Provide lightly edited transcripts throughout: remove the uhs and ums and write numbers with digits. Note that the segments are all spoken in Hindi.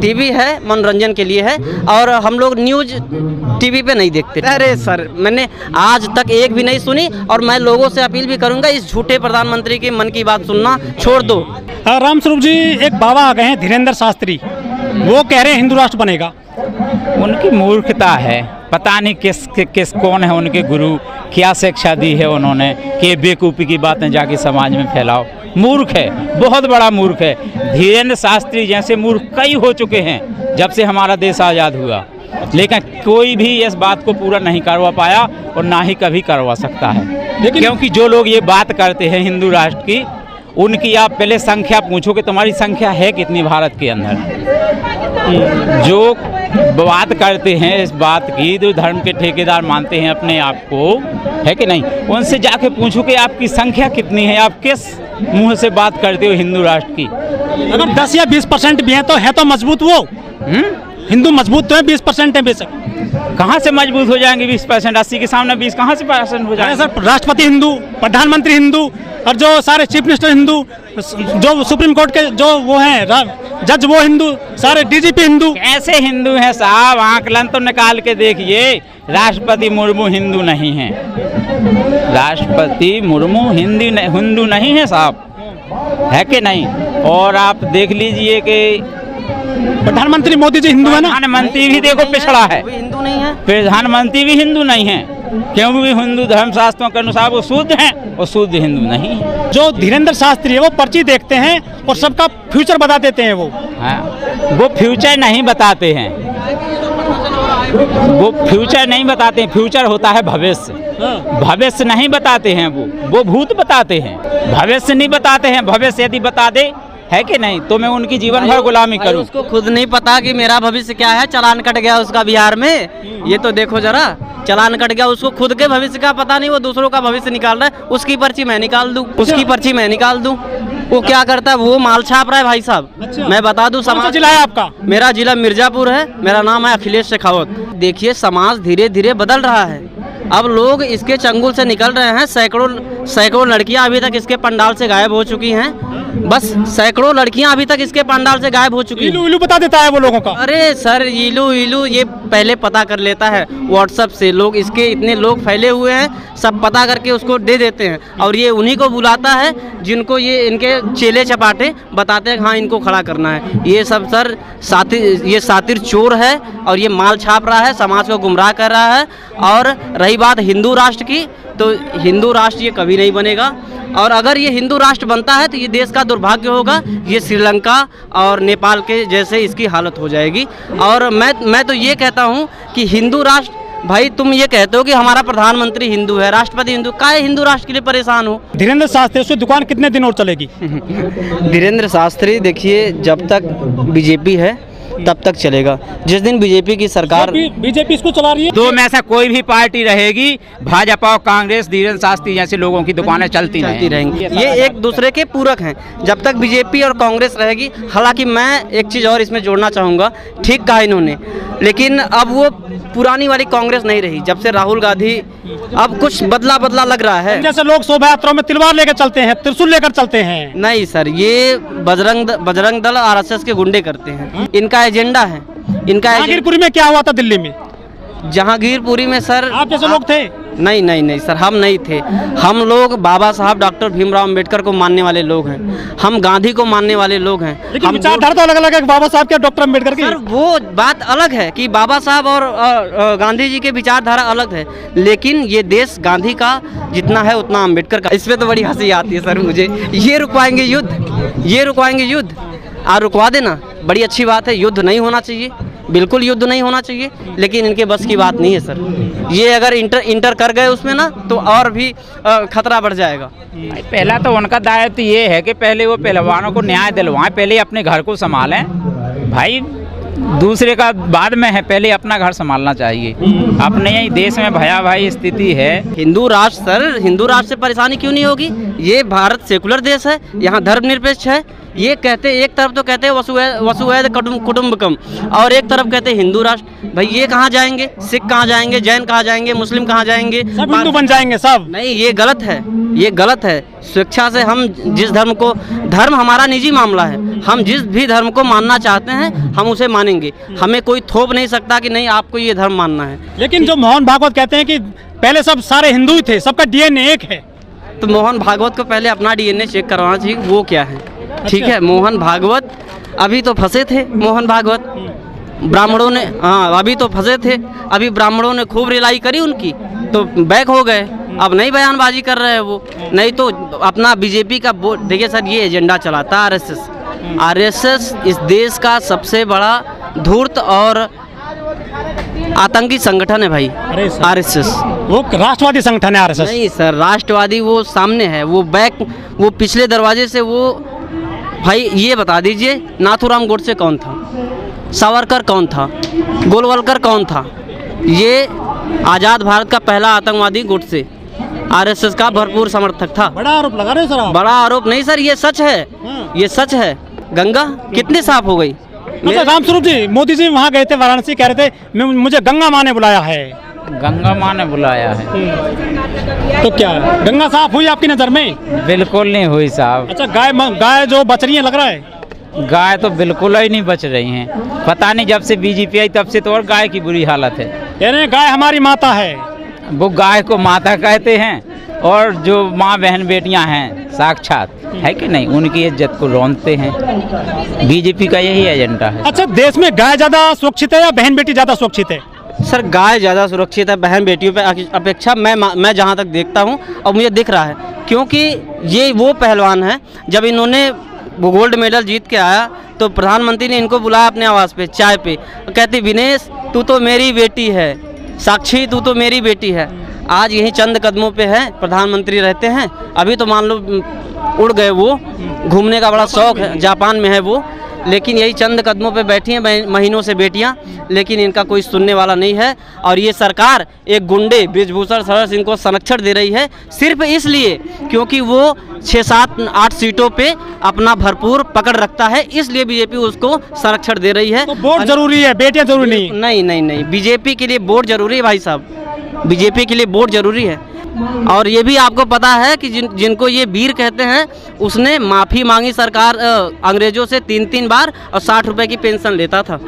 टीवी है मनोरंजन के लिए है, और हम लोग न्यूज टीवी पे नहीं देखते। अरे सर, मैंने आज तक एक भी नहीं सुनी, और मैं लोगों से अपील भी करूंगा इस झूठे प्रधानमंत्री की मन की बात सुनना छोड़ दो। राम स्वरूप जी, एक बाबा आ गए हैं धीरेन्द्र शास्त्री, वो कह रहे हैं हिंदू राष्ट्र बनेगा। उनकी मूर्खता है, पता नहीं किस कौन है उनके गुरु, क्या शिक्षा दी है उन्होंने कि बेवकूफ़ी की बातें जाके समाज में फैलाओ। मूर्ख है, बहुत बड़ा मूर्ख है। धीरेन्द्र शास्त्री जैसे मूर्ख कई हो चुके हैं जब से हमारा देश आज़ाद हुआ, लेकिन कोई भी इस बात को पूरा नहीं करवा पाया और ना ही कभी करवा सकता है। क्योंकि जो लोग ये बात करते हैं हिंदू राष्ट्र की, उनकी आप पहले संख्या पूछो कि तुम्हारी संख्या है कितनी भारत के अंदर। जो बात करते हैं इस बात की, जो धर्म के ठेकेदार मानते हैं अपने आप को, है कि नहीं, उनसे जाके पूछो कि आपकी संख्या कितनी है, आप किस मुंह से बात करते हो हिंदू राष्ट्र की। अगर 10 या 20% भी है तो मजबूत वो हिंदू मजबूत तो है, 20% है बेशक। कहाँ से मजबूत हो जाएंगे 20%? 80 के सामने 20 कहाँ से % हो जाएंगे? सर, राष्ट्रपति हिंदू, प्रधानमंत्री हिंदू, और जो सारे चीफ मिनिस्टर हिंदू, जो सुप्रीम कोर्ट के जो वो हैं जज वो हिंदू, सारे डीजीपी हिंदू। कैसे हिंदू हैं साहब? आंकलन तो निकाल के देखिए। राष्ट्रपति मुर्मू हिंदू नहीं हैं, राष्ट्रपति मुर्मू हिंदू नहीं है साहब, है कि नहीं? और आप देख लीजिए कि प्रधानमंत्री मोदी जी हिंदू है ना। प्रधानमंत्री भी देखो पिछड़ा है, हिंदू नहीं है। प्रधानमंत्री भी हिंदू नहीं है, क्योंकि हिंदू धर्म शास्त्रों के अनुसार वो शुद्ध हैं और शुद्ध हिंदू नहीं है। जो धीरेन्द्र शास्त्री है वो पर्ची देखते हैं और सबका फ्यूचर बता देते हैं। वो फ्यूचर नहीं बताते हैं, वो फ्यूचर नहीं बताते हैं। फ्यूचर होता है भविष्य, भविष्य नहीं बताते हैं। वो भूत बताते हैं, भविष्य नहीं बताते हैं। भविष्य यदि बता दे, है कि नहीं, तो मैं उनकी जीवन भर गुलामी करूं। उसको खुद नहीं पता कि मेरा भविष्य क्या है। चालान कट गया उसका बिहार में, ये तो देखो जरा, चालान कट गया, उसको खुद के भविष्य का पता नहीं, वो दूसरों का भविष्य निकाल रहा है। उसकी पर्ची मैं निकाल दूं, उसकी पर्ची मैं निकाल दूं। वो क्या करता है? वो माल छाप रहा है भाई साहब। मैं बता दूं, समाज जिला है आपका? मेरा जिला मिर्जापुर है, मेरा नाम है अखिलेश शेखावत। देखिए, समाज धीरे धीरे बदल रहा है, अब लोग इसके चंगुल से निकल रहे हैं। सैकड़ों लड़कियां अभी तक इसके पंडाल से गायब हो चुकी हैं। बस सैकड़ों लड़कियां अभी तक इसके पंडाल से गायब हो चुकी हैं। इलू बता देता है वो लोगों का। अरे सर, इलू ये पहले पता कर लेता है व्हाट्सएप से। लोग इसके इतने लोग फैले हुए हैं, सब पता करके उसको दे देते हैं, और ये उन्हीं को बुलाता है जिनको ये इनके चेले चपाटे बताते हैं हाँ इनको खड़ा करना है। ये सब सर ये सातिर चोर है, और ये माल छाप रहा है, समाज को गुमराह कर रहा है। और रही बात हिंदू राष्ट्र की, तो हिंदू राष्ट्र ये कभी नहीं बनेगा, और अगर ये हिंदू राष्ट्र बनता है तो ये देश का दुर्भाग्य होगा। ये श्रीलंका और नेपाल के जैसे इसकी हालत हो जाएगी। और मैं तो ये कहता हूँ कि हिंदू राष्ट्र, भाई तुम ये कहते हो कि हमारा प्रधानमंत्री हिंदू है, राष्ट्रपति हिंदू, काहे हिंदू राष्ट्र के लिए परेशान हो? धीरेन्द्र शास्त्री, उसकी दुकान कितने दिन और चलेगी? धीरेन्द्र शास्त्री, देखिए, जब तक बीजेपी है तब तक चलेगा। जिस दिन बीजेपी की सरकार, बीजेपी इसको चला रही है, दो में से कोई भी पार्टी रहेगी, भाजपा और कांग्रेस, धीरेन्द्र शास्त्री जैसे लोगों की दुकानें चलती रहेंगी। ये एक दूसरे के पूरक हैं। जब तक बीजेपी और कांग्रेस रहेगी, हालांकि मैं एक चीज़ और इसमें जोड़ना चाहूँगा, ठीक कहा इन्होंने, लेकिन अब वो पुरानी वाली कांग्रेस नहीं रही। जब से राहुल गांधी, अब कुछ बदला लग रहा है। जैसे लोग शोभा यात्राओं में तलवार लेकर चलते हैं, त्रिशूल लेकर चलते हैं। नहीं सर, ये बजरंग दल RSS के गुंडे करते हैं, इनका एजेंडा है। जहांगीरपुरी में क्या हुआ था दिल्ली में? जहांगीरपुरी में सर, आप जैसे लोग थे? नहीं सर, हम नहीं थे। हम लोग बाबा साहब डॉक्टर भीमराव अंबेडकर को मानने वाले लोग हैं, हम गांधी को मानने वाले लोग हैं। लेकिन विचारधारा तो अलग अलग है, बाबा साहब के डॉक्टर अंबेडकर की। सर, वो बात अलग है कि बाबा साहब और गांधी जी के विचारधारा अलग है, लेकिन ये देश गांधी का जितना है उतना अंबेडकर का। इसमें तो बड़ी हंसी आती है सर मुझे। ये रुकवाएंगे युद्ध, रुकवा देना, बड़ी अच्छी बात है। युद्ध नहीं होना चाहिए, बिल्कुल युद्ध नहीं होना चाहिए, लेकिन इनके बस की बात नहीं है सर। ये अगर इंटर कर गए उसमें ना, तो और भी खतरा बढ़ जाएगा। पहला तो उनका दायित्व ये है कि पहले वो पहलवानों को न्याय दिलवाएं, पहले अपने घर को संभालें भाई, दूसरे का बाद में है, पहले अपना घर संभालना चाहिए। अपने यही देश में भयावह स्थिति है। हिंदू राष्ट्र सर, हिंदू राष्ट्र से परेशानी क्यों नहीं होगी? ये भारत सेकुलर देश है, यहाँ धर्मनिरपेक्ष है। ये कहते, एक तरफ तो कहते हैं वसुवैध कुटुम्बकम, और एक तरफ कहते हैं हिंदू राष्ट्र। भाई ये कहाँ जाएंगे? सिख कहाँ जाएंगे? जैन कहाँ जाएंगे? मुस्लिम कहाँ जाएंगे? सब हिंदू बन जाएंगे सब। नहीं, ये गलत है, ये गलत है। स्वेच्छा से हम जिस धर्म हमारा निजी मामला है, हम जिस भी धर्म को मानना चाहते हैं हम उसे मानेंगे, हमें कोई थोप नहीं सकता कि नहीं आपको ये धर्म मानना है। लेकिन जो मोहन भागवत कहते हैं कि पहले सब सारे हिंदू ही थे, सबका डीएनए एक है। तो मोहन भागवत को पहले अपना डीएनए चेक करवाना चाहिए वो क्या है। ठीक है, मोहन भागवत अभी तो फंसे थे, मोहन भागवत ब्राह्मणों ने, हाँ अभी तो फंसे थे, अभी ब्राह्मणों ने खूब रिलाई करी उनकी तो बैक हो गए, अब नहीं बयानबाजी कर रहे हैं वो। नहीं तो अपना बीजेपी का देखिए सर ये एजेंडा चलाता है आरएसएस इस देश का सबसे बड़ा धूर्त और आतंकी संगठन है भाई आरएसएस। वो राष्ट्रवादी संगठन है आरएसएस। नहीं सर, राष्ट्रवादी वो सामने है, वो पिछले दरवाजे से वो। भाई ये बता दीजिए नाथूराम गोडसे कौन था, सावरकर कौन था, गोलवलकर कौन था? ये आज़ाद भारत का पहला आतंकवादी गोडसे आरएसएस का भरपूर समर्थक था। बड़ा आरोप लगा रहे सर आप। बड़ा आरोप नहीं सर, ये सच है, ये सच है। गंगा कितनी साफ हो गई। अच्छा रामस्वरूप जी, मोदी जी वहाँ गए थे वाराणसी, कह रहे थे मुझे गंगा माँ ने बुलाया है। गंगा माँ ने बुलाया है तो क्या गंगा साफ हुई आपकी नज़र में? बिल्कुल नहीं हुई साहब। अच्छा गाय जो बच रही है लग रहा है? गाय तो बिल्कुल ही नहीं बच रही हैं। पता नहीं जब से बीजेपी आई तब से तो और गाय की बुरी हालत है। यानी गाय हमारी माता है। वो गाय को माता कहते हैं और जो माँ बहन बेटियां हैं साक्षात है कि नहीं, उनकी इज्जत को रौंदते हैं। बीजेपी का यही एजेंडा है। अच्छा देश में गाय ज़्यादा सुरक्षित है या बहन बेटी ज़्यादा सुरक्षित है? सर गाय ज़्यादा सुरक्षित है बहन बेटियों पे अपेक्षा, मैं जहाँ तक देखता हूँ और मुझे दिख रहा है, क्योंकि ये वो पहलवान है जब इन्होंने वो गोल्ड मेडल जीत के आया तो प्रधानमंत्री ने इनको बुलाया अपने आवास पे चाय पे, कहती विनेश तू तो मेरी बेटी है, साक्षी तू तो मेरी बेटी है। आज यही चंद कदमों पे है, प्रधानमंत्री रहते हैं, अभी तो मान लो उड़ गए, वो घूमने का बड़ा शौक है, जापान में है वो, लेकिन यही चंद कदमों पे बैठी हैं महीनों से बेटियां, लेकिन इनका कोई सुनने वाला नहीं है। और ये सरकार एक गुंडे बृजभूषण शरण सिंह को संरक्षण दे रही है सिर्फ इसलिए क्योंकि वो 6, 7, 8 सीटों पे अपना भरपूर पकड़ रखता है, इसलिए बीजेपी उसको संरक्षण दे रही है। तो वोट जरूरी है, बेटियां जरूरी नहीं? नहीं, बीजेपी के लिए वोट जरूरी है भाई साहब, बीजेपी के लिए वोट जरूरी है। और ये भी आपको पता है कि जिनको ये वीर कहते हैं उसने माफ़ी मांगी सरकार अंग्रेजों से 3 बार और 60 रुपए की पेंशन लेता था।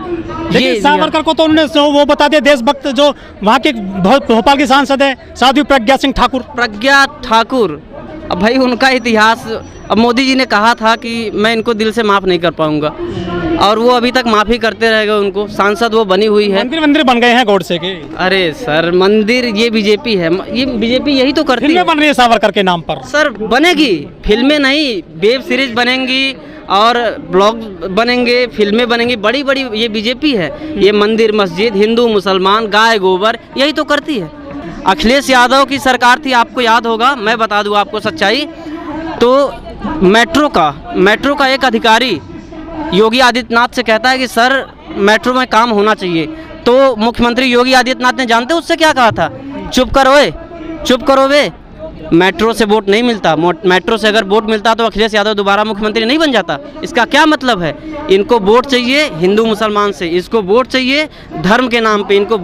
लेकिन सावरकर को तो उन्होंने वो बता दिया देशभक्त, जो वहाँ के भोपाल की सांसद है साध्वी प्रज्ञा ठाकुर। अब भाई उनका इतिहास, अब मोदी जी ने कहा था कि मैं इनको दिल से माफ़ नहीं कर पाऊंगा और वो अभी तक माफ़ी करते रह गए, उनको सांसद वो बनी हुई है। मंदिर बन गए हैं गोडसे के। अरे सर मंदिर ये बीजेपी है, ये बीजेपी यही तो करती है। फिल्में बन रही है सावरकर के नाम पर। सर बनेगी, फिल्में नहीं वेब सीरीज बनेंगी और ब्लॉग बनेंगे, फिल्में बनेंगी, बड़ी बड़ी ये बीजेपी है। ये मंदिर मस्जिद हिंदू मुसलमान गाय गोबर यही तो करती है। अखिलेश यादव की सरकार थी, आपको याद होगा, मैं बता दूं आपको सच्चाई, तो मेट्रो का एक अधिकारी योगी आदित्यनाथ से कहता है कि सर मेट्रो में काम होना चाहिए, तो मुख्यमंत्री योगी आदित्यनाथ ने जानते उससे क्या कहा था? चुप करो वे, मेट्रो से वोट नहीं मिलता, मेट्रो से अगर वोट मिलता तो अखिलेश यादव दोबारा मुख्यमंत्री नहीं बन जाता। इसका क्या मतलब है? इनको वोट चाहिए हिंदू मुसलमान से, इसको वोट चाहिए धर्म के नाम पे, इनको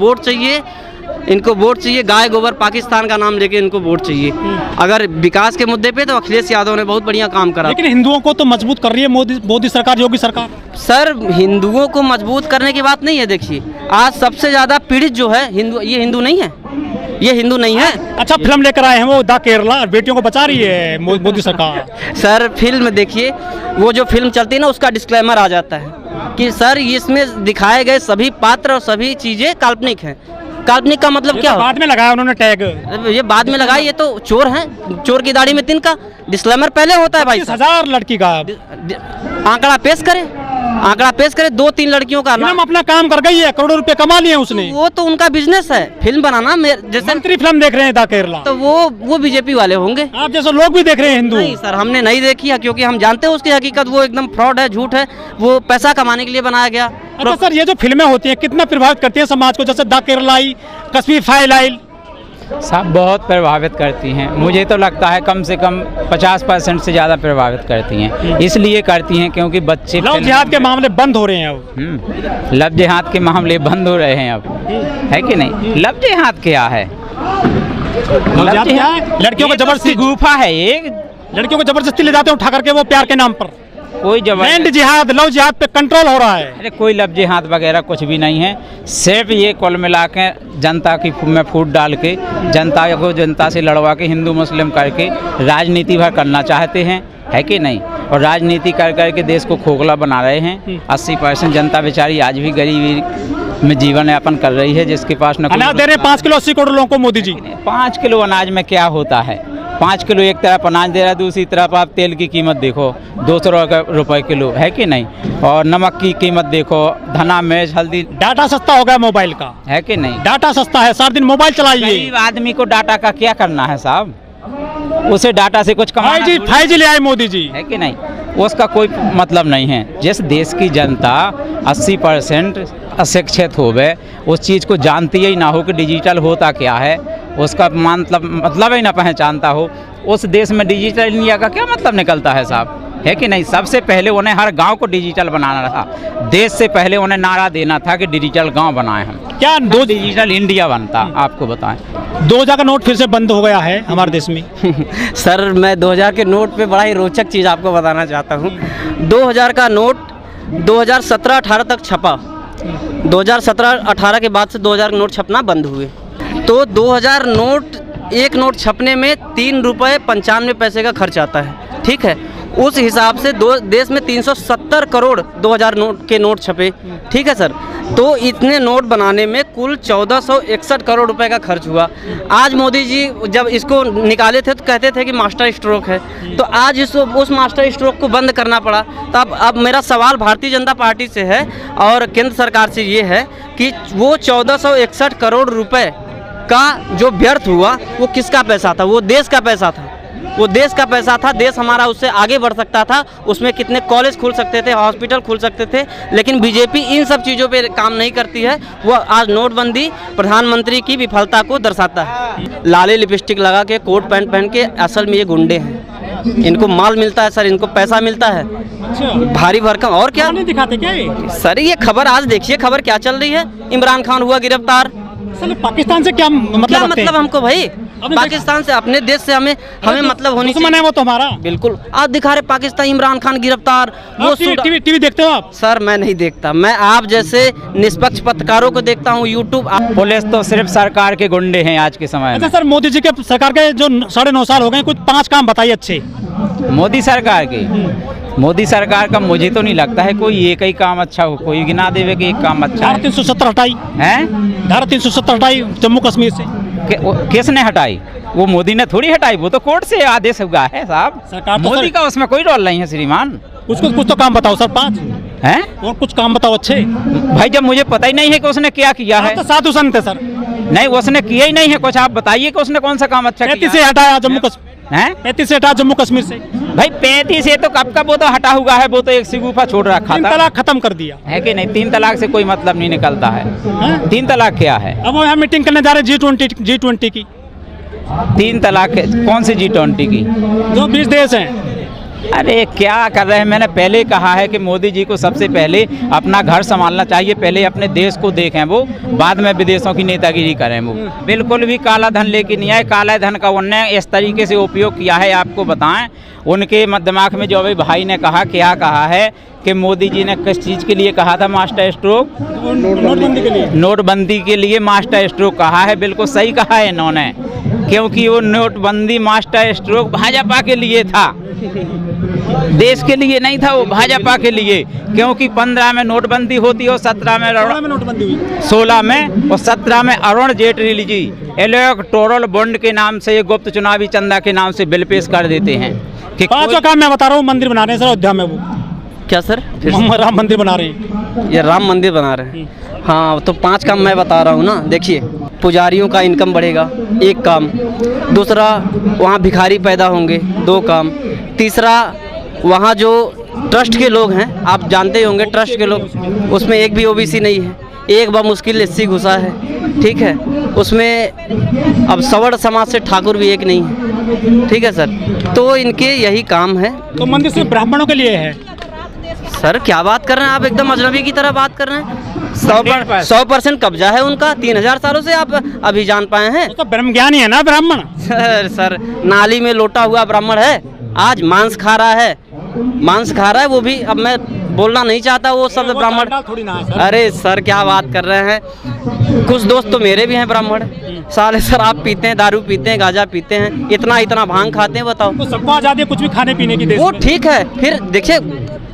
वोट चाहिए गाय गोबर पाकिस्तान का नाम लेके इनको वोट चाहिए। अगर विकास के मुद्दे पे तो अखिलेश यादव ने बहुत बढ़िया काम करा, लेकिन हिंदुओं को तो मजबूत कर रही है मोदी सरकार, योगी सरकार। सर हिंदुओं को मजबूत करने की बात नहीं है, देखिए आज सबसे ज्यादा पीड़ित जो है ये हिंदू नहीं है, ये हिंदू नहीं है। अच्छा फिल्म लेकर आए हैं वो द केरला, बेटियों को बचा रही है मोदी सरकार। सर फिल्म देखिए, वो जो फिल्म चलती है ना उसका डिस्क्लेमर आ जाता है कि सर इसमें दिखाए गए सभी पात्र और सभी चीजें काल्पनिक हैं। काल्पनिक का मतलब क्या? बाद में लगाया उन्होंने टैग, ये बाद में लगाया, ये तो चोर हैं, चोर की दाढ़ी में तिनका। डिस्क्लेमर पहले होता है भाई। 10,000 लड़की का आंकड़ा पेश करे 2-3 लड़कियों का नाम, अपना काम कर गई है, करोड़ों रुपए कमा लिए उसने। वो तो उनका बिजनेस है फिल्म बनाना, जैसे मंत्री फिल्म देख रहे हैं द केरला, तो वो बीजेपी वाले होंगे। आप जैसे लोग भी देख रहे हैं हिंदू। नहीं सर हमने नहीं देखी है, क्योंकि हम जानते हैं उसकी हकीकत, वो एकदम फ्रॉड है, झूठ है, वो पैसा कमाने के लिए बनाया गया। अच्छा सर ये जो फिल्में होती हैं कितना प्रभावित करती हैं समाज को? जैसे द केरला आई, कश्मीर फाइल आई, सब बहुत प्रभावित करती हैं। मुझे तो लगता है कम से कम 50% से ज़्यादा प्रभावित करती हैं। इसलिए करती हैं क्योंकि बच्चे लव जिहाद के मामले बंद हो रहे हैं अब। लव जिहाद के मामले बंद हो रहे हैं अब, है कि नहीं? लव जिहाद क्या है? लड़कियों को जबरदस्ती, गुफा है एक, लड़कियों को जबरदस्ती ले जाते हैं उठा करके वो प्यार के नाम पर। कोई लैंड जिहाद, लव जिहाद पे कंट्रोल हो रहा है। अरे कोई लव जिहाद वगैरह कुछ भी नहीं है। सिर्फ ये कुल मिला के जनता की में फूट डाल के जनता को जनता से लड़वा के हिंदू मुस्लिम करके राजनीति भर करना चाहते हैं, है कि नहीं। और राजनीति कर करके देश को खोखला बना रहे हैं। 80% जनता बेचारी आज भी गरीबी में जीवन यापन कर रही है, जिसके पास न अनाज दे रहे हैं 5 किलो 80 करोड़ लोगों को मोदी जी। 5 किलो अनाज में क्या होता है? 5 किलो एक तरफ अनाज दे रहा है, दूसरी तरफ आप तेल की कीमत देखो 200 रुपये किलो, है कि नहीं। और नमक की कीमत देखो, धना मिर्च हल्दी। डाटा सस्ता हो गया मोबाइल का, है कि नहीं। डाटा सस्ता है, सारा दिन मोबाइल चलाइए। गरीब आदमी को डाटा का क्या करना है साहब, उसे डाटा से कुछ कमाना 5G ले आए मोदी जी, है कि नहीं। उसका कोई मतलब नहीं है। जिस देश की जनता 80% अशिक्षित हो गए, उस चीज़ को जानती ही ना हो कि डिजिटल होता क्या है, उसका मतलब ही ना पहचानता हो, उस देश में डिजिटल इंडिया का क्या मतलब निकलता है साहब, है कि नहीं। सबसे पहले उन्हें हर गांव को डिजिटल बनाना था। देश से पहले उन्हें नारा देना था कि डिजिटल गांव बनाए हम, क्या डिजिटल इंडिया बनता। आपको बताएं 2000 का नोट फिर से बंद हो गया है हमारे देश में। सर मैं 2000 के नोट पे बड़ा ही रोचक चीज़ आपको बताना चाहता हूँ। 2000 का नोट 2017-18 तक छपा, 2017-18 के बाद से 2000 के नोट छपना बंद हुए। तो 2000 नोट, एक नोट छपने में 3 रुपये 95 पैसे का खर्च आता है, ठीक है। उस हिसाब से देश में 370 करोड़ 2000 नोट के नोट छपे, ठीक है सर। तो इतने नोट बनाने में कुल 1461 करोड़ रुपए का खर्च हुआ। आज मोदी जी जब इसको निकाले थे तो कहते थे कि मास्टर स्ट्रोक है, तो आज उस मास्टर स्ट्रोक को बंद करना पड़ा। तो अब मेरा सवाल भारतीय जनता पार्टी से है और केंद्र सरकार से ये है कि वो 1461 करोड़ रुपए का जो व्यर्थ हुआ वो किसका पैसा था? वो देश का पैसा था, वो देश का पैसा था। देश हमारा उससे आगे बढ़ सकता था, उसमें कितने कॉलेज खुल सकते थे, हॉस्पिटल खुल सकते थे। लेकिन बीजेपी इन सब चीज़ों पे काम नहीं करती है। वो आज नोटबंदी प्रधानमंत्री की विफलता को दर्शाता है। लाले लिपस्टिक लगा के कोट पैंट पहन के, असल में ये गुंडे हैं। इनको माल मिलता है सर, इनको पैसा मिलता है भारी भरकम। और क्या नहीं दिखाते क्या ये? सर ये खबर आज देखिए, खबर क्या चल रही है। इमरान खान हुआ गिरफ्तार। पाकिस्तान से क्या मतलब हमको भाई, पाकिस्तान से, अपने देश से हमें मतलब होनी चाहिए। वो तो हमारा बिल्कुल। आज दिखा रहे पाकिस्तान, इमरान खान गिरफ्तार। वो टीवी देखते हो आप? सर मैं नहीं देखता, मैं आप जैसे निष्पक्ष पत्रकारों को देखता हूँ यूट्यूब। पुलिस तो सिर्फ सरकार के गुंडे हैं आज के समय में। अच्छा सर, मोदी जी के सरकार के जो 9.5 साल हो गए, कुछ 5 काम बताइए अच्छे। मोदी सरकार के, मोदी सरकार का मुझे तो नहीं लगता है कोई एक ही काम अच्छा हो, कोई गिना देवे कि एक काम अच्छा है। 370 हटाई है, धारा 370 हटाई जम्मू कश्मीर से। किसने हटाई? वो मोदी ने थोड़ी हटाई, वो तो कोर्ट से आदेश हुआ है साहब। सरकार तो मोदी का उसमें कोई रोल नहीं है श्रीमान। कुछ तो काम बताओ सर, 5 हैं और कुछ काम बताओ अच्छे। भाई जब मुझे पता ही नहीं है कि उसने क्या किया है। तो साधु संत है सर। नहीं, उसने किया ही नहीं है कुछ। आप बताइए कि उसने कौन सा काम अच्छा किया। 35 से हटाया जम्मू कश्मीर, 35 से हटाया जम्मू कश्मीर से। भाई 35 से तो कब का वो तो हटा हुआ है, वो तो एक सिगुफा छोड़ रखा था। 3 तलाक खत्म कर दिया है कि नहीं। 3 तलाक से कोई मतलब नहीं निकलता है। 3 तलाक क्या है? अब वो यहाँ मीटिंग करने जा रहे हैं G20 की। 3 तलाक कौन सी G20 की? जो 20 देश हैं। अरे क्या कर रहे हैं? मैंने पहले कहा है कि मोदी जी को सबसे पहले अपना घर संभालना चाहिए। पहले अपने देश को देखें, वो बाद में विदेशों की नेतागिरी करें। वो बिल्कुल भी काला धन लेके नहीं आए। काला धन का उन्होंने इस तरीके से उपयोग किया है, आपको बताएं। उनके दिमाग में जो अभी भाई ने कहा, क्या कहा है कि मोदी जी ने किस चीज़ के लिए कहा था मास्टर स्ट्रोक? नोटबंदी के लिए। नोटबंदी के लिए मास्टर स्ट्रोक कहा है। बिल्कुल सही कहा है इन्होंने, क्योंकि वो नोटबंदी मास्टर स्ट्रोक भाजपा के लिए था, देश के लिए नहीं था। वो भाजपा के लिए, क्योंकि 15 में नोटबंदी होती है और 17 में नोटबंदी हुई, 16 में और 17 में अरुण जेटली जी इलेक्टोरल बॉन्ड के नाम से, गुप्त चुनावी चंदा के नाम से बिल पेश कर देते हैं कि 5 काम मैं बता रहा हूँ। मंदिर बना रहे हैं सर अयोध्या में। वो क्या सर? राम मंदिर बना रहे हैं। ये राम मंदिर बना रहे हैं। हाँ, तो 5 काम मैं बता रहा हूँ ना। देखिए, पुजारियों का इनकम बढ़ेगा, 1 काम। दूसरा, वहाँ भिखारी पैदा होंगे, 2 काम। तीसरा, वहाँ जो ट्रस्ट के लोग हैं, आप जानते ही होंगे ट्रस्ट के लोग, उसमें एक भी ओबीसी नहीं है। एक बार मुश्किल एससी घुसा है, ठीक है। उसमें अब सवर्ण समाज से ठाकुर भी एक नहीं है, ठीक है सर। तो इनके यही काम है। तो मंदिर सिर्फ ब्राह्मणों के लिए है? सर क्या बात कर रहे हैं आप? एकदम अजनबी की तरह बात कर रहे हैं। 100% कब्जा है उनका। 3000 सालों से आप अभी जान पाए हैं? तो ब्रह्म ज्ञानी है ना ब्राह्मण। सर नाली में लोटा हुआ ब्राह्मण है, आज मांस खा रहा है। मांस खा रहा है वो भी। अब मैं बोलना नहीं चाहता वो शब्द ब्राह्मण। थोड़ी ना है सर। अरे सर क्या बात कर रहे हैं, कुछ दोस्त तो मेरे भी हैं ब्राह्मण, साले शराब पीते हैं, दारू पीते हैं, गांजा पीते हैं, इतना भांग खाते हैं, बताओ। तो सबको आजादी है कुछ भी खाने पीने की देश वो में। ठीक है, फिर देखिए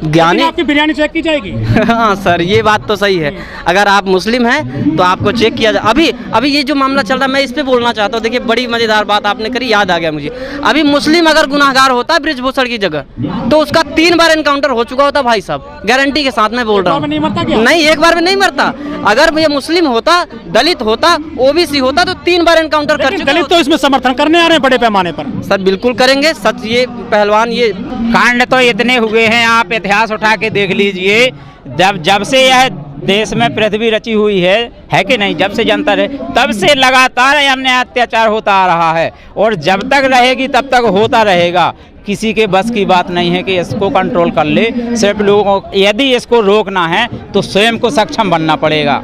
ज्ञानी। आपकी बिरयानी चेक की जाएगी। हाँ सर ये बात तो सही है, अगर आप मुस्लिम हैं तो आपको चेक किया जाए। अभी ये जो मामला चल रहा है मैं इस पे बोलना चाहता हूँ। देखिए बड़ी मजेदार बात आपने करी, याद आ गया मुझे। अभी मुस्लिम अगर गुनाहगार होता है बृजभूषण की जगह तो उसका 3 बार एनकाउंटर हो चुका होता भाई साहब, गारंटी के साथ मैं बोल रहा हूँ। नहीं मरता क्या? नहीं, एक बार में नहीं मरता। अगर ये मुस्लिम होता, दलित होता, ओबीसी होता तो 3 बार एनकाउंटर कर चुका। दलित तो इसमें समर्थन करने आ रहे हैं बड़े पैमाने पर। सर बिल्कुल करेंगे, सच ये पहलवान ये कांड तो इतने हुए हैं, आप इतिहास उठा के देख लीजिए। जब से यह देश में पृथ्वी रची हुई है कि नहीं, जब से जनता रहे तब से लगातार अन्याय अत्याचार होता आ रहा है और जब तक रहेगी तब तक होता रहेगा। किसी के बस की बात नहीं है कि इसको कंट्रोल कर ले। सिर्फ लोगों को यदि इसको रोकना है तो स्वयं को सक्षम बनना पड़ेगा,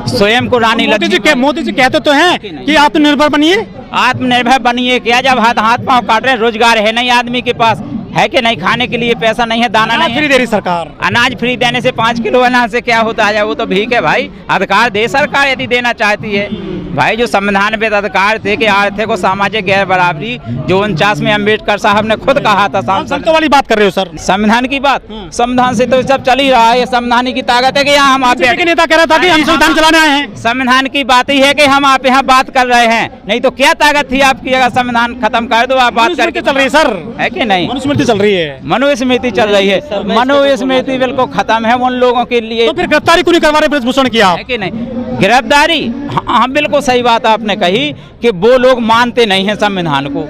स्वयं को रानी लक्ष्मी। मोदी जी कहते तो हैं कि आत्मनिर्भर बनिए। आत्मनिर्भर बनिए क्या, जब हाथ पांव काट रहे, रोजगार है नहीं आदमी के पास, है कि नहीं, खाने के लिए पैसा नहीं है, दाना नहीं है। फ्री दे रही सरकार, अनाज फ्री देने से 5 किलो अनाज से क्या होता है, वो तो भीख है भाई। अधिकार दे सरकार यदि देना चाहती है भाई। जो संविधान में अधिकार थे कि आर्थिक और सामाजिक गैर बराबरी, जो 49 में अम्बेडकर साहब ने खुद कहा था। संविधान वाली बात कर रहे हो सर? संविधान की बात, संविधान से तो सब चल ही रहा है। संविधान की ताकत है कि यहाँ हम आप नेता कह रहा था कि हम संविधान चलाने आए हैं। संविधान की बात ही है कि हम आप यहाँ बात कर रहे हैं, नहीं तो क्या ताकत थी आपकी? अगर संविधान खत्म कर दो, आप बात करके चल रही है सर, है कि नहीं? मनुस्मृति चल रही है, मनुस्मृति चल रही है। मनुस्मृति बिल्कुल खत्म है उन लोगों के लिए। तो फिर गिरफ्तारी क्यों नहीं करवा रहे बृजभूषण की आप? है कि नहीं? गिरफ्तारी, हाँ बिल्कुल सही बात आपने कही कि वो लोग मानते नहीं हैं संविधान को।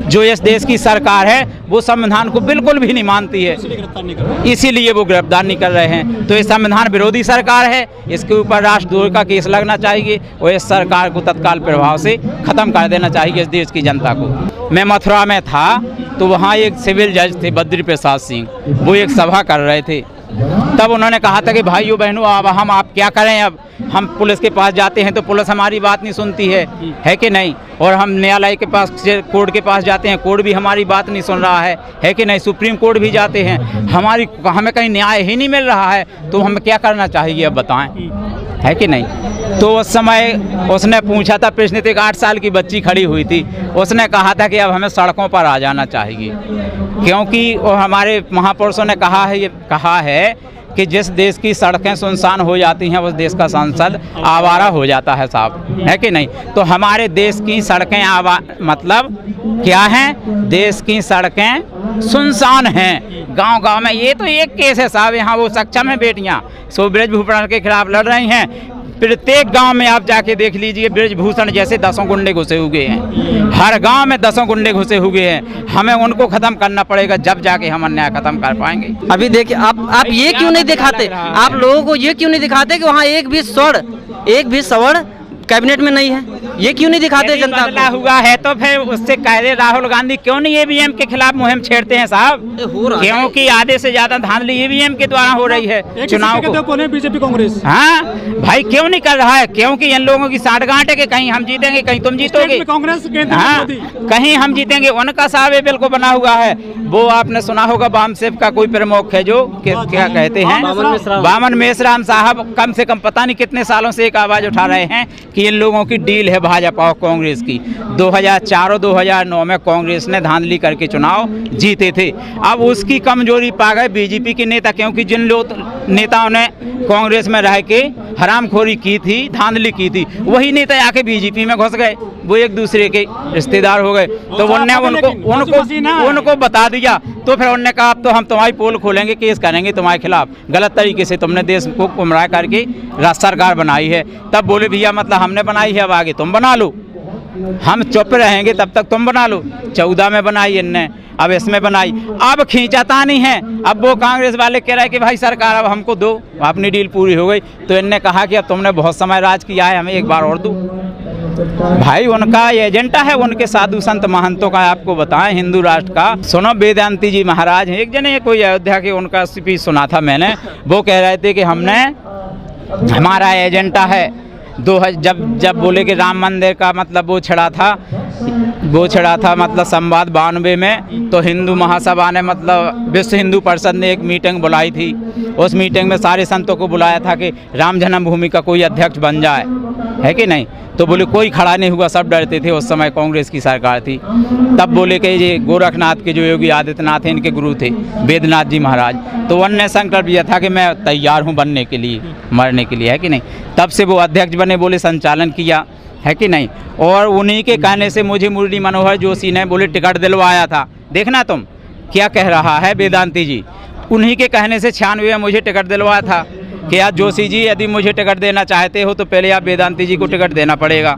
जो इस देश की सरकार है वो संविधान को बिल्कुल भी नहीं मानती है, इसीलिए वो गिरफ्तार नहीं कर रहे हैं। तो ये संविधान विरोधी सरकार है, इसके ऊपर राष्ट्रद्रोह का केस लगना चाहिए और इस सरकार को तत्काल प्रभाव से खत्म कर देना चाहिए इस देश की जनता को। मैं मथुरा में था तो वहाँ एक सिविल जज थे बद्री प्रसाद सिंह, वो एक सभा कर रहे थे। तब उन्होंने कहा था कि भाइयों बहनों अब हम आप क्या करें, अब हम पुलिस के पास जाते हैं तो पुलिस हमारी बात नहीं सुनती है कि नहीं, और हम न्यायालय के पास, कोर्ट के पास जाते हैं, कोर्ट भी हमारी बात नहीं सुन रहा है कि नहीं, सुप्रीम कोर्ट भी जाते हैं, हमें कहीं न्याय ही नहीं मिल रहा है, तो हमें क्या करना चाहिए अब बताएं, है कि नहीं। तो उस समय उसने पूछा था, प्रश्न एक 8 साल की बच्ची खड़ी हुई थी, उसने कहा था कि अब हमें सड़कों पर आ जाना चाहिए, क्योंकि हमारे महापुरुषों ने कहा है कि जिस देश की सड़कें सुनसान हो जाती हैं उस देश का सांसद आवारा हो जाता है साहब, है कि नहीं। तो हमारे देश की सड़कें मतलब क्या हैं? देश की सड़कें सुनसान हैं, गांव-गांव में। ये तो एक केस है साहब, यहाँ वो सक्षम है बेटियाँ, सो बृजभूषण के खिलाफ लड़ रही हैं। प्रत्येक गांव में आप जाके देख लीजिए, बृजभूषण जैसे 10 गुंडे घुसे हुए हैं, हर गांव में 10 गुंडे घुसे हुए हैं। हमें उनको खत्म करना पड़ेगा, जब जाके हम अन्याय खत्म कर पाएंगे। अभी देखिए आप ये क्यों नहीं दिखाते, आप लोगों को ये क्यों नहीं दिखाते कि वहाँ एक भी सवर्ण कैबिनेट में नहीं है, ये क्यों नहीं दिखाते जनता बदला हुआ है तो फिर उससे कह रहे राहुल गांधी क्यों नहीं ईवीएम के खिलाफ मुहिम छेड़ते हैं साहब? क्योंकि आधे से ज्यादा धांधली ईवीएम के द्वारा हो रही है चुनाव को। बीजेपी कांग्रेस, हाँ भाई क्यों नहीं कर रहा है? क्योंकि इन लोगों की साठगांठ है कि कहीं हम जीतेंगे कहीं तुम जीतोगे, कांग्रेस हाँ कहीं हम जीतेंगे, उनका साहब बिल को बना हुआ है। वो आपने सुना होगा वामसेप का कोई प्रमुख है जो क्या कहते हैं, वामन मेश्राम साहब, कम से कम पता नहीं कितने सालों से एक आवाज उठा रहे हैं कि इन लोगों की डील है भाजपा और कांग्रेस की। 2004 और 2009 में कांग्रेस ने धांधली करके चुनाव जीते थे, अब उसकी कमजोरी पा गए बीजेपी के नेता, क्योंकि जिन लोग नेताओं ने कांग्रेस में रह के हरामखोरी की थी, धांधली की थी, वही नेता आके बीजेपी में घुस गए, वो एक दूसरे के रिश्तेदार हो गए। तो उनने उनको बता दिया, तो फिर उन्होंने कहा अब तो हम तुम्हारी पोल खोलेंगे, केस करेंगे तुम्हारे खिलाफ, गलत तरीके से तुमने देश को गुमराह करके सरकार बनाई है। तब बोले भैया मतलब हमने बनाई है, अब आगे तुम बना लो, हम चुप रहेंगे तब तक तुम बना लो। 14 में बनाई इनने, अब इसमें बनाई, अब खींचाता नहीं है। अब वो कांग्रेस वाले कह रहे हैं कि भाई सरकार अब हमको दो, अपनी डील पूरी हो गई। तो इनने कहा कि अब तुमने बहुत समय राज किया है, हमें एक बार और दो। भाई उनका एजेंडा है, उनके साधु संत महंतों का आपको बताएं, हिंदू राष्ट्र का। सुनो वेदांती जी महाराज हैं, एक जने कोई अयोध्या के उनका स्पीच सुना था मैंने, वो कह रहे थे कि हमारा एजेंडा है जब बोले कि राम मंदिर का मतलब वो छड़ा था मतलब संवाद 92 में, तो हिंदू महासभा ने मतलब विश्व हिंदू परिषद ने एक मीटिंग बुलाई थी। उस मीटिंग में सारे संतों को बुलाया था कि राम जन्मभूमि का कोई अध्यक्ष बन जाए, है कि नहीं। तो बोले कोई खड़ा नहीं हुआ, सब डरते थे। उस समय कांग्रेस की सरकार थी। तब बोले कि ये गोरखनाथ के जो योगी आदित्यनाथ हैं इनके गुरु थे वेदनाथ जी महाराज, तो उन्होंने संकल्प लिया था कि मैं तैयार हूँ बनने के लिए, मरने के लिए, है कि नहीं। तब से वो अध्यक्ष बने, बोले संचालन किया, है कि नहीं। और उन्हीं के कहने से मुझे मुरली मनोहर जोशी ने बोले टिकट दिलवाया था। देखना तुम क्या कह रहा है वेदांती जी, उन्हीं के कहने से 96 में मुझे टिकट दिलवाया था कि यार जोशी जी यदि मुझे टिकट देना चाहते हो तो पहले आप वेदांती जी को टिकट देना पड़ेगा,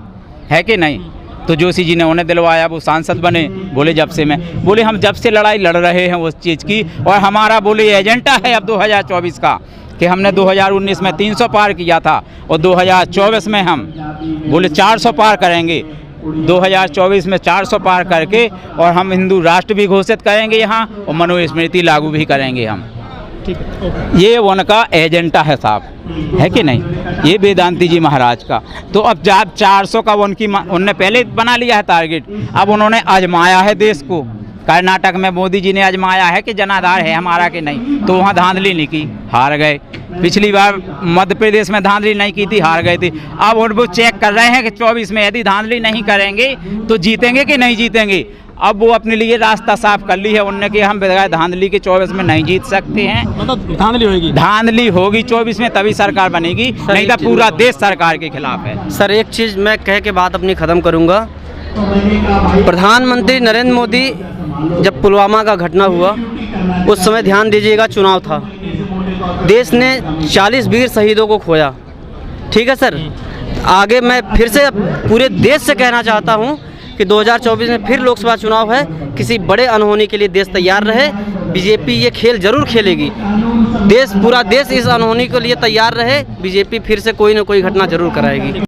है कि नहीं। तो जोशी जी ने उन्हें दिलवाया, वो सांसद बने। बोले जब से मैं बोले हम जब से लड़ाई लड़ रहे हैं उस चीज़ की, और हमारा बोले एजेंडा है अब 2024 का कि हमने 2019 में 300 पार किया था और 2024 में हम बोले 400 पार करेंगे। 2024 में 400 पार करके और हम हिंदू राष्ट्र भी घोषित करेंगे यहाँ, और मनुस्मृति लागू भी करेंगे हम। ठीक है, ये उनका एजेंडा है साहब, है कि नहीं, ये वेदांती जी महाराज का। तो अब जब 400 का उनने पहले बना लिया है टारगेट, अब उन्होंने आजमाया है देश को। कर्नाटक में मोदी जी ने आजमाया है कि जनाधार है हमारा कि नहीं, तो वहाँ धांधली नहीं की, हार गए। पिछली बार मध्य प्रदेश में धांधली नहीं की थी, हार गए थे। अब वो चेक कर रहे हैं कि 24 में यदि धांधली नहीं करेंगे तो जीतेंगे कि नहीं जीतेंगे। अब वो अपने लिए रास्ता साफ कर ली है उनने कि हम बगैर धांधली के 24 में नहीं जीत सकते हैं। मतलब धांधली होगी 24 में, तभी सरकार बनेगी, नहीं तो पूरा देश सरकार के खिलाफ है। सर एक चीज़ मैं कह के बात अपनी ख़त्म करूँगा। प्रधानमंत्री नरेंद्र मोदी जब पुलवामा का घटना हुआ उस समय ध्यान दीजिएगा चुनाव था, देश ने 40 वीर शहीदों को खोया, ठीक है सर। आगे मैं फिर से पूरे देश से कहना चाहता हूं कि 2024 में फिर लोकसभा चुनाव है, किसी बड़े अनहोनी के लिए देश तैयार रहे। बीजेपी ये खेल जरूर खेलेगी, पूरा देश इस अनहोनी के लिए तैयार रहे। बीजेपी फिर से कोई ना कोई घटना जरूर कराएगी।